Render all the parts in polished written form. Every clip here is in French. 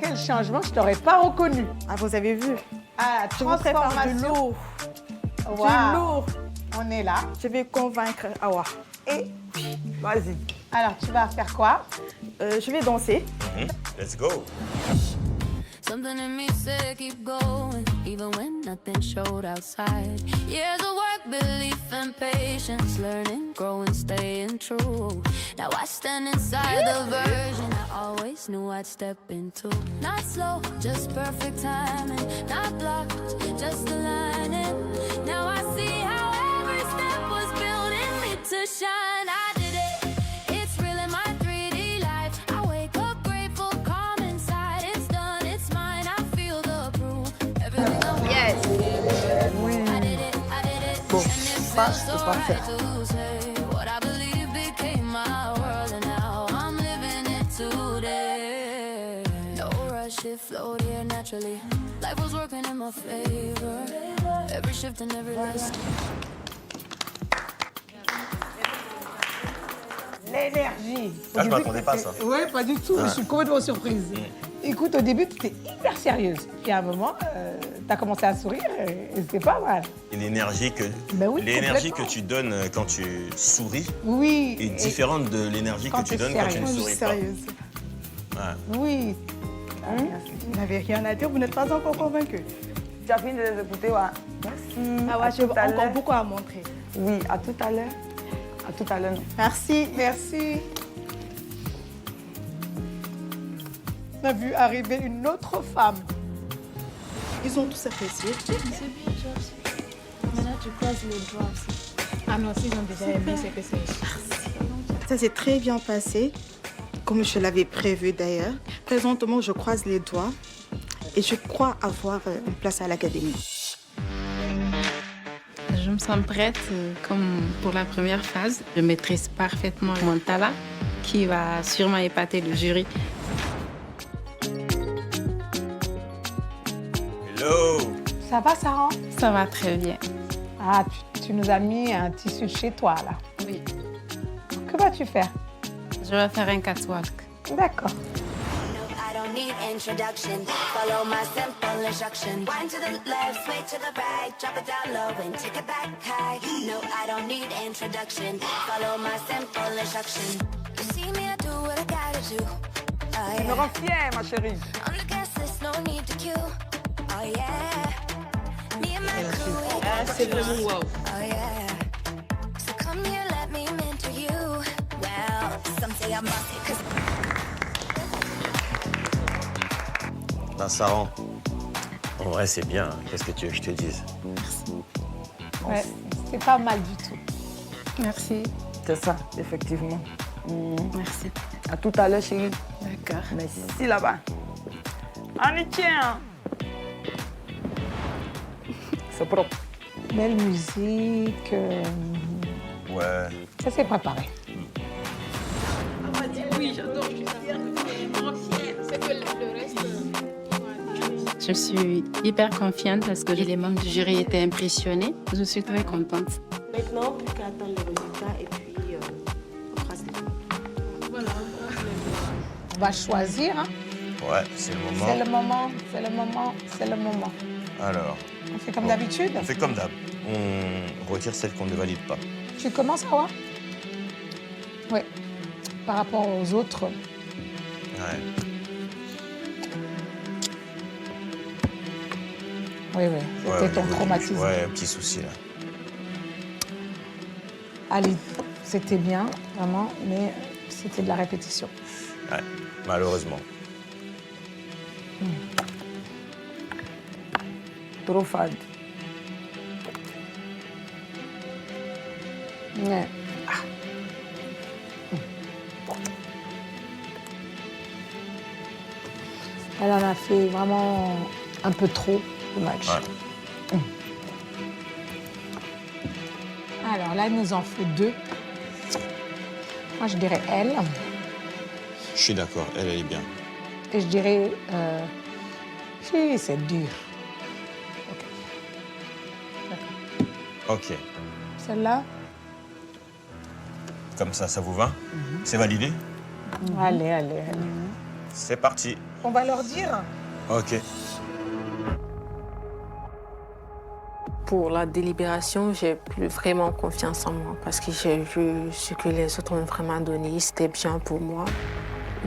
Quel changement, je t'aurais pas reconnu. Ah, vous avez vu? Ah, Je vous prépare du lourd. Wow. Du lourd. On est là. Je vais convaincre Awa. Et Vas-y. alors, tu vas faire quoi? Je vais danser. Let's go. Something in me said keep going, even when nothing showed outside. Years of work, belief and patience, learning, growing, staying true. Now I stand inside the version I always knew I'd step into. Not slow, just perfect timing. Not blocked, just aligning. Now I see how every step was building me to shine. I did it. It's real in my 3D life. I wake up grateful, calm inside. It's done, it's mine. I feel the proof. Everything I want. Yes. Oui. I did it, I did it. Bon, And it ça, feels je so peux pas right faire. to say what I believe became my world, and now I'm living it today. No rush, it flowed here naturally. Life was working in my favor. Every shift and every lesson. L'énergie. Ah, je m'attendais pas à ça. Ouais, pas du tout. Je suis complètement surprise. Écoute, au début, tu étais hyper sérieuse. Puis à un moment, tu as commencé à sourire et c'était pas mal. Et l'énergie que, Ben oui, l'énergie que complètement. tu donnes quand tu souris Oui. est différente de l'énergie que quand tu t'es donnes quand tu ne sérieuse. Je suis souris pas. sérieuse. Ouais. Oui. Vous n'avez rien à dire, vous n'êtes pas encore convaincu. Tu as fini de les écouter, ouais. Merci. Ah ouais, À j'ai tout à encore l'heure. beaucoup à montrer. Oui, à tout à l'heure. À tout à l'heure. Merci. Merci. On a vu arriver une autre femme. Ils ont tous apprécié. Maintenant, tu croises les doigts aussi. Ah non, s'ils ont déjà aimé, c'est que c'est... Ça s'est très bien passé, comme je l'avais prévu d'ailleurs. Présentement, je croise les doigts et je crois avoir une place à l'académie. Je me sens prête, comme pour la première phase. Je maîtrise parfaitement mon talent qui va sûrement épater le jury. Hello. Ça va, Sarah? Ça va très bien. Ah, tu nous as mis un tissu de chez toi, là. Oui. Que vas-tu faire? Je vais faire un catwalk. D'accord. I don't need introduction. Follow my simple instruction. Wind to the left, sway to the right, drop it down low and take it back high. No, I don't need introduction. Follow my simple instruction. You see me, I do what I gotta do. Oh Tu me yeah. rends fière, ma chérie. On the gas list, no need to queue. Oh yeah. Me and my crew. C'est vraiment wow. Oh yeah. So come here, let me mentor you. Well, some say I must, 'cause Ben, Saran, en vrai, c'est bien. Qu'est-ce que tu veux que je te dise? Ouais, c'est pas mal du tout. Merci. C'est ça, effectivement. Merci. À tout à l'heure, chérie. D'accord. Merci là-bas. On y tient. C'est propre. Belle musique. Ouais. Ça s'est préparé. Oui, j'adore, je suis vraiment fière. C'est que le reste... Je suis hyper confiante parce que les membres du jury étaient impressionnés. Je suis très contente. Maintenant, plus qu'à attendre les résultats et puis on croise les doigts. Voilà, on croise les doigts. On va choisir. Hein. Ouais, c'est le moment. C'est le moment, c'est le moment, c'est le moment. Alors, On fait comme d'habitude. on fait comme d'hab. On retire celle qu'on ne valide pas. Tu commences, Awa? Oui. Par rapport aux autres. Ouais. Oui, oui. C'était Ouais, ton au niveau du- traumatisme. Ouais, un petit souci là. Allez, c'était bien, vraiment, mais c'était de la répétition. Ouais, malheureusement. Trop fade. Ouais. Elle en a fait vraiment un peu trop de match. Ouais. Alors là, il nous en faut deux. Moi, je dirais elle. Je suis d'accord, elle est bien. Et je dirais... si, c'est dur. Ok. Celle-là? Comme ça vous va? C'est validé? Allez, allez, allez. C'est parti. On va leur dire. Ok. Pour la délibération, j'ai plus vraiment confiance en moi parce que j'ai vu ce que les autres ont vraiment donné. C'était bien pour moi.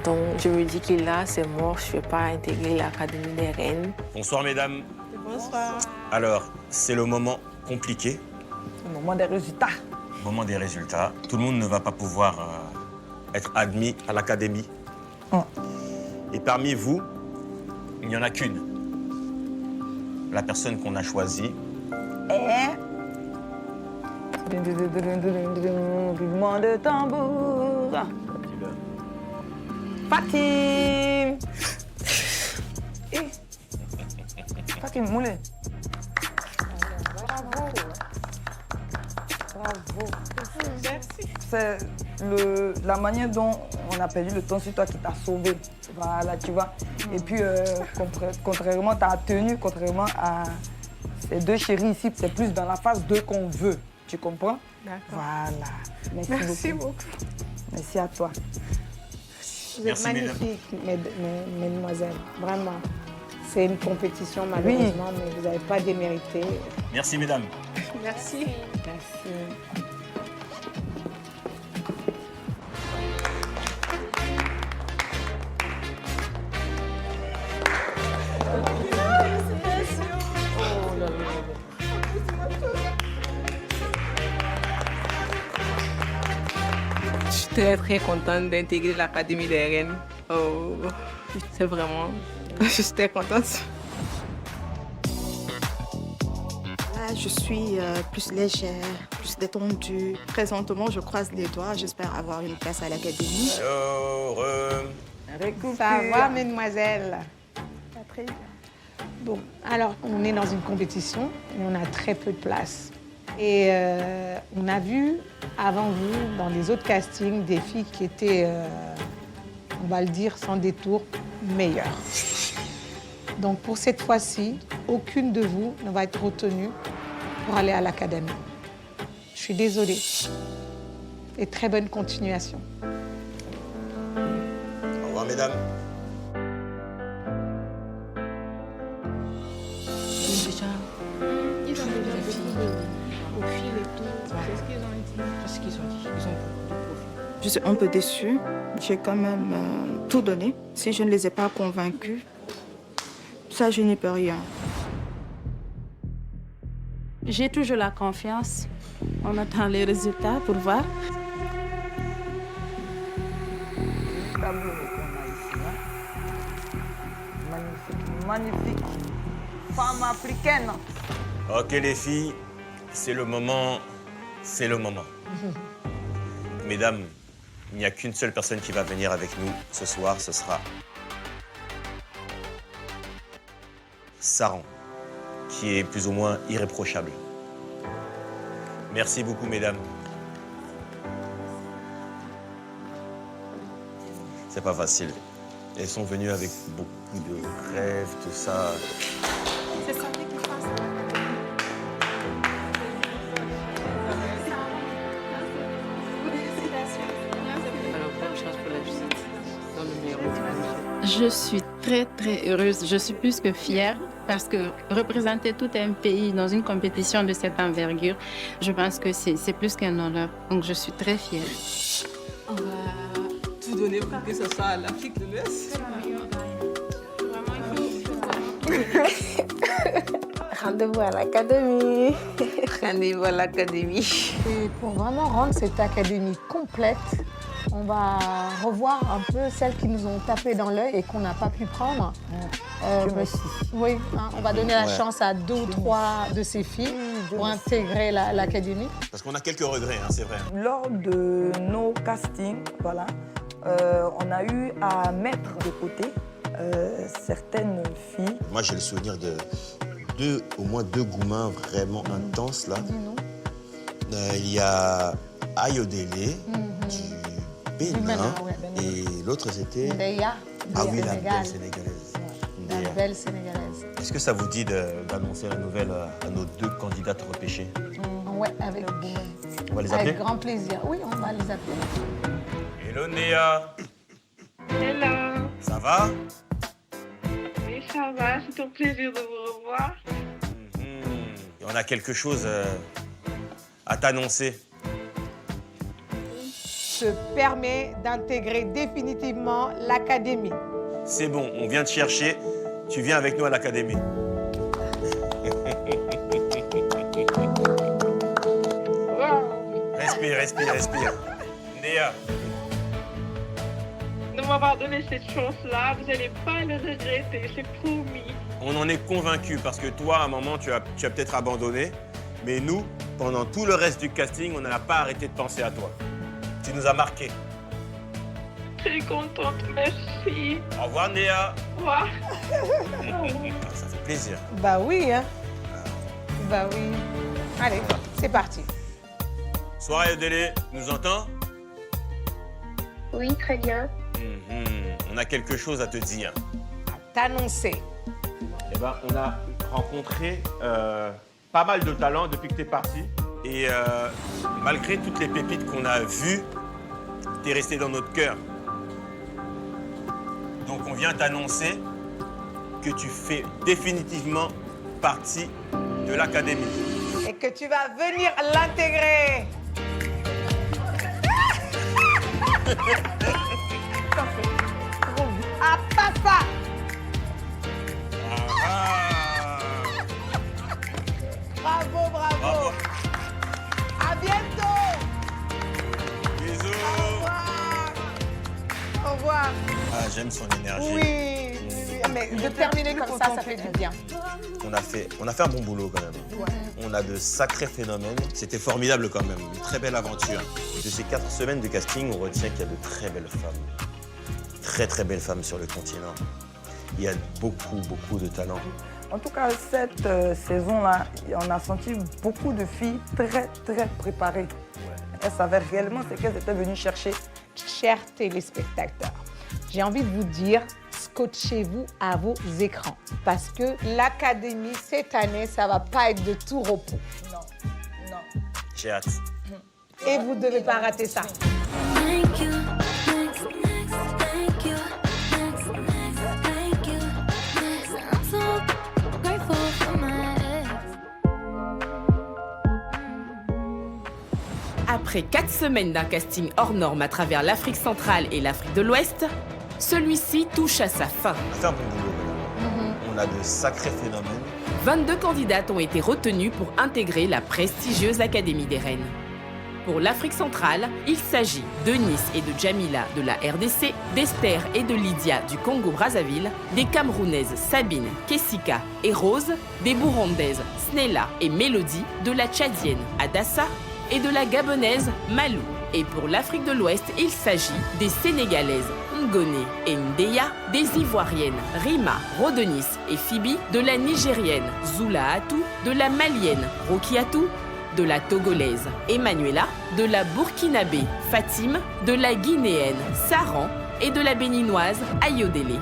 Donc, je me dis que là, c'est mort. Je ne vais pas intégrer l'Académie des Reines. Bonsoir, mesdames. Bonsoir. Alors, c'est le moment compliqué, Le moment des résultats. moment des résultats. Tout le monde ne va pas pouvoir être admis à l'académie. Et parmi vous, il n'y en a qu'une. La personne qu'on a choisie. Roulement de tambour. Fatim. Fatim, moulin. Bravo. C'est la manière dont on a perdu le temps sur toi qui t'a sauvé. Voilà, tu vois. Et puis, contrairement, tu as tenu, contrairement à ces deux chéris ici, c'est plus dans la phase 2 qu'on veut. Tu comprends? D'accord. Voilà. Merci beaucoup. Merci à toi. Vous êtes Merci, magnifiques, mesdemoiselles. Vraiment. C'est une compétition, malheureusement, mais vous n'avez pas démérité. Merci, mesdames. Merci. Merci. Je suis très contente d'intégrer l'Académie des Reines. Oh, c'est vraiment... Je suis très contente. Là, je suis plus légère, plus détendue. Présentement, je croise les doigts. J'espère avoir une place à l'académie. Heureux. Ça va, mesdemoiselles? Très bien. Bon, alors, on est dans une compétition et on a très peu de place. Et on a vu, avant vous, dans les autres castings, des filles qui étaient, on va le dire sans détour, meilleures. Donc, pour cette fois-ci, aucune de vous ne va être retenue pour aller à l'académie. Je suis désolée. Et très bonne continuation. Au revoir, mesdames. Je suis un peu déçue. J'ai quand même tout donné. Si je ne les ai pas convaincus, ça, je n'y peux rien. J'ai toujours la confiance. On attend les résultats pour voir. Le tableau qu'on a ici, hein. Magnifique, magnifique. Femme africaine. Ok, les filles, c'est le moment. C'est le moment. Mesdames, il n'y a qu'une seule personne qui va venir avec nous ce soir, ce sera Saran, qui est plus ou moins irréprochable. Merci beaucoup, mesdames. C'est pas facile. Elles sont venues avec beaucoup de rêves, tout ça. C'est ça qui passe. Alors, bonne chance pour la visite. Dans le meilleur. Je suis très, très heureuse. Je suis plus que fière parce que représenter tout un pays dans une compétition de cette envergure, je pense que c'est plus qu'un honneur. Donc, je suis très fière. On va tout donner pour que ce soit l'Afrique de l'Ouest. Rendez-vous à l'académie. Rendez-vous à l'académie. Et pour vraiment rendre cette académie complète, on va revoir un peu celles qui nous ont tapé dans l'œil et qu'on n'a pas pu prendre. Oui, hein, on va donner la chance à 2 ou 3 de ces filles pour intégrer l'académie. Parce qu'on a quelques regrets, hein, c'est vrai. Lors de nos castings, voilà, on a eu à mettre de côté certaines filles. Moi, j'ai le souvenir de au moins 2 goumins vraiment intenses, là. Il y a Ayodele, du Bénin, et l'autre, c'était... Ndeya, Ah oui, la Sénégal. belle sénégalaise. La Ndeya. belle sénégalaise. Est-ce que ça vous dit d'annoncer la nouvelle à nos 2 candidates repêchées? Oui, avec On va les appeler? avec grand plaisir. Oui, on va les appeler. Hello, Néa. Hello. Ça va? Oui, ça va, c'est un plaisir de vous revoir. Et on a quelque chose à t'annoncer. Te permet d'intégrer définitivement l'académie. C'est bon, on vient te chercher. Tu viens avec nous à l'académie. Respire, respire, respire. Néa. De m'avoir donné cette chance-là, vous n'allez pas le regretter, c'est promis. On en est convaincus parce que toi, à un moment, tu as peut-être abandonné. Mais nous, pendant tout le reste du casting, on n'a pas arrêté de penser à toi. Tu nous as marqués. Très contente, merci. Au revoir, Néa. Au revoir. Ça fait plaisir. Bah oui, hein. Bah oui. Allez, c'est parti. Soirée Délé, nous entends? Oui, très bien. On a quelque chose à te dire. À t'annoncer. Eh ben, on a rencontré pas mal de talents depuis que tu es parti. Et malgré toutes les pépites qu'on a vues, tu es resté dans notre cœur. Donc on vient t'annoncer que tu fais définitivement partie de l'académie. Et que tu vas venir l'intégrer. À papa. Bravo, bravo. Bravo. À bientôt. Bisous. Au revoir. Au revoir. Ah, j'aime son énergie. Oui, oui, oui. Mais de terminer comme ça fait du bien. On a fait un bon boulot quand même. Ouais. On a de sacrés phénomènes. C'était formidable quand même. Une très belle aventure. De ces 4 semaines de casting, on retient qu'il y a de très belles femmes. Très, très belles femmes sur le continent. Il y a beaucoup, beaucoup de talent. En tout cas, cette saison-là, on a senti beaucoup de filles très, très préparées. Elles savaient réellement ce qu'elles étaient venues chercher. Chers téléspectateurs, j'ai envie de vous dire, scotchez-vous à vos écrans. Parce que l'académie, cette année, ça va pas être de tout repos. Non, non. J'ai hâte. Et vous ne devez pas rater ça. Thank you, next, next, thank you, next, next, thank you, next. I'm so grateful for my ex. Après 4 semaines d'un casting hors norme à travers l'Afrique centrale et l'Afrique de l'Ouest, celui-ci touche à sa fin. On a fait un bon boulot quand même. On a de sacrés phénomènes. 22 candidates ont été retenues pour intégrer la prestigieuse Académie des Reines. Pour l'Afrique centrale, il s'agit de Nice et de Jamila de la RDC, d'Esther et de Lydia du Congo-Brazzaville, des Camerounaises Sabine, Kessika et Rose, des Burundaises Snella et Mélodie, de la Tchadienne Adassa et de la Gabonaise Malou. Et pour l'Afrique de l'Ouest, il s'agit des Sénégalaises Ngoné et Ndeya, des Ivoiriennes Rima, Rodenis et Phoebe, de la Nigérienne Zula Atou, de la Malienne Rokiatou, de la Togolaise Emmanuela, de la Burkinabé Fatim, de la Guinéenne Saran et de la Béninoise Ayodele.